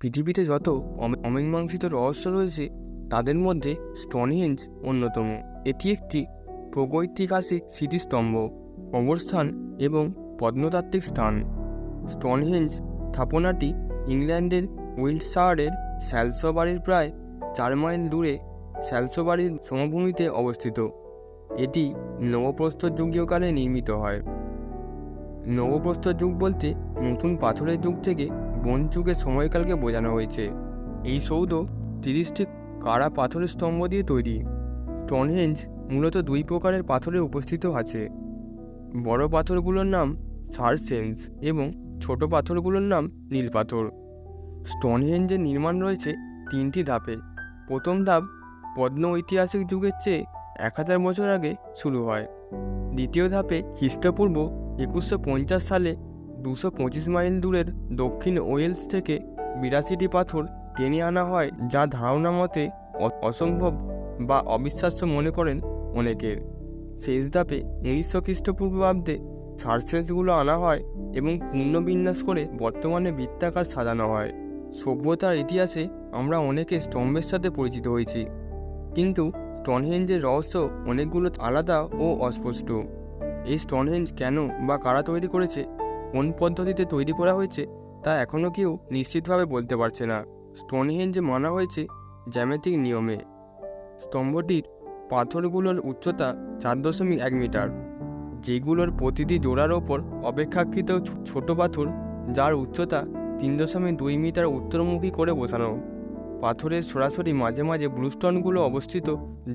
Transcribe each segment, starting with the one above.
পৃথিবীতে যত অমীমাংসিত রহস্য রয়েছে তাদের মধ্যে স্টোনহেঞ্জ অন্যতম। এটি একটি প্রাগৈতিহাসিক স্মৃতিস্তম্ভ, কবরস্থান এবং প্রত্নতাত্ত্বিক স্থান। স্টোনহেঞ্জ স্থাপনাটি ইংল্যান্ডের উইলটশায়ারের স্যালসবারির প্রায় 4 মাইল দূরে স্যালসবারির সমভূমিতে অবস্থিত। এটি নবপ্রস্তর যুগীয় কালে নির্মিত হয়। নবপ্রস্তর যুগ বলতে নতুন পাথরের যুগ থেকে ব্রোঞ্জ যুগের সময়কালকে বোঝানো হয়েছে। এই সৌধ 30টি কারা পাথরের স্তম্ভ দিয়ে তৈরি। স্টোনহেঞ্জ মূলত 2 প্রকারের পাথরে উপস্থিত আছে। বড় পাথরগুলোর নাম সারসেন্স এবং ছোট পাথরগুলোর নাম নীল পাথর। স্টোনহেঞ্জের নির্মাণ রয়েছে 3টি ধাপে। প্রথম ধাপ প্রত্ন ঐতিহাসিক যুগের চেয়ে 1000 বছর আগে শুরু হয়। দ্বিতীয় ধাপে খ্রিস্টপূর্ব 2150 সালে 225 মাইল দূরের দক্ষিণ ওয়েলস থেকে 82টি পাথর টেনে আনা হয়, যা ধারণা মতে অসম্ভব বা অবিশ্বাস্য মনে করেন অনেকের। শেষ ধাপে 1900 খ্রিস্টপূর্বাব্দে সারসেন্সগুলো আনা হয় এবং পুনর্বিন্যাস করে বর্তমানে বৃত্তাকার সাজানো হয়। সভ্যতার ইতিহাসে আমরা অনেকে স্তম্ভের সাথে পরিচিত হয়েছি, কিন্তু স্টোনহেঞ্জের রহস্য অনেকগুলো আলাদা ও অস্পষ্ট। এই স্টোনহেঞ্জ কেন বা কারা তৈরি করেছে, কোন পদ্ধতিতে তৈরি করা হয়েছে, তা এখনও কেউ নিশ্চিতভাবে বলতে পারছে না। স্টোনহেঞ্জ মানা হয়েছে জ্যামিতিক নিয়মে। স্তম্ভটির পাথরগুলোর উচ্চতা 4.1 মিটার, যেগুলোর প্রতিটি জোড়ার ওপর অপেক্ষাকৃত ছোট পাথর, যার উচ্চতা 3.2 মিটার উত্তরমুখী করে বসানো। পাথরের সরাসরি মাঝে মাঝে ব্লুস্টোনগুলো অবস্থিত,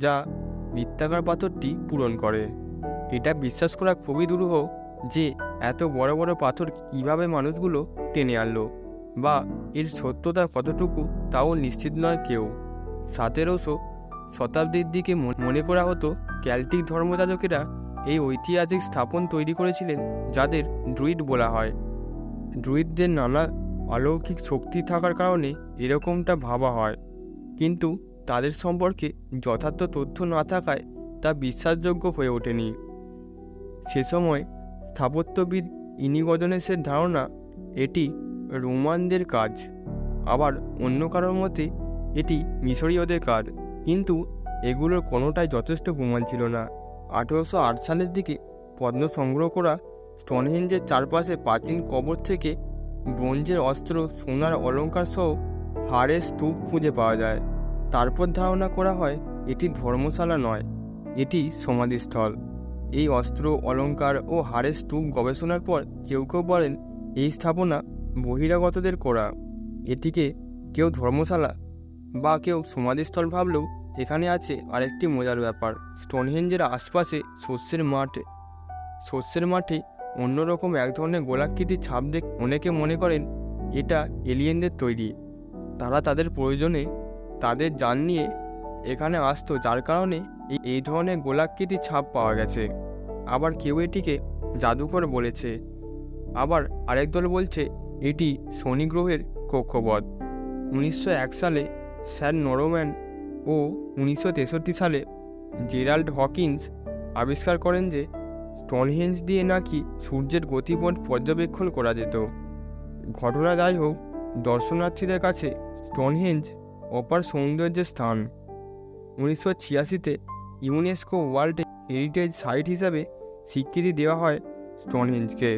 যা বৃত্তাকার পাথরটি পূরণ করে। এটা বিশ্বাস করা খুবই দুরূহ যে এত বড় বড় পাথর কিভাবে মানুষগুলো টেনে আনলো, বা এর সত্যতা কতটুকু তাও নিশ্চিত নয় কেউ। 17শো শতাব্দীর দিকে মনে করা হতো কেল্টিক ধর্মযাজকেরা এই ঐতিহাসিক স্থাপন তৈরি করেছিলেন, যাদের ড্রুইড বলা হয়। ড্রুইডদের নানা অলৌকিক শক্তি থাকার কারণে এরকমটা ভাবা হয়, কিন্তু তাদের সম্পর্কে যথার্থ তথ্য না থাকায় তা বিশ্বাসযোগ্য হয়ে ওঠেনি। সে সময় স্থাপত্যবিদ ইনিগজনেসের ধারণা এটি রোমানদের কাজ, আবার অন্য কারোর মতে এটি মিশরীয়দের কাজ, কিন্তু এগুলোর কোনোটাই যথেষ্ট প্রমাণ ছিল না। 1808 সালের দিকে প্রত্ন সংগ্রহ করা স্টোনহেঞ্জের চারপাশে প্রাচীন কবর থেকে ব্রোঞ্জের অস্ত্র, সোনার অলঙ্কার সহ হাড়ের স্তূপ খুঁজে পাওয়া যায়। তারপর ধারণা করা হয় এটি ধর্মশালা নয়, এটি সমাধিস্থল। এই অস্ত্র, অলঙ্কার ও হাড়ের স্তূপ গবেষণার পর কেউ কেউ বলেন এই স্থাপনা বহিরাগতদের করা। এটিকে কেউ ধর্মশালা বা কেউ সমাধিস্থল ভাবলেও এখানে আছে আরেকটি মজার ব্যাপার। স্টোনহেঞ্জের আশপাশে শস্যের মাঠে অন্যরকম এক ধরনের গোলাকৃতির ছাপ দেখে অনেকে মনে করেন এটা এলিয়েনদের তৈরি। তারা তাদের প্রয়োজনে তাদের যান নিয়ে এখানে আসতো, যার কারণে এই ধরনের গোলাকৃতির ছাপ পাওয়া গেছে। আবার কেউ এটিকে জাদুঘর বলেছে, আবার আরেক দল বলছে এটি শনি গ্রহের কক্ষপথ। 1901 সালে স্যার নরম্যান ও 1963 সালে জেরাল্ড হকিন্স আবিষ্কার করেন যে স্টোনহেঞ্জ দিয়ে নাকি সূর্যের গতিপথ পর্যবেক্ষণ করা যেত। ঘটনা যাই হোক, দর্শনার্থীদের কাছে স্টোনহেঞ্জ অপার সৌন্দর্যের স্থান। 1986তে ইউনেস্কো ওয়ার্ল্ড হেরিটেজ সাইট হিসাবে স্বীকৃতি দেওয়া হয় স্টোনহেঞ্জকে।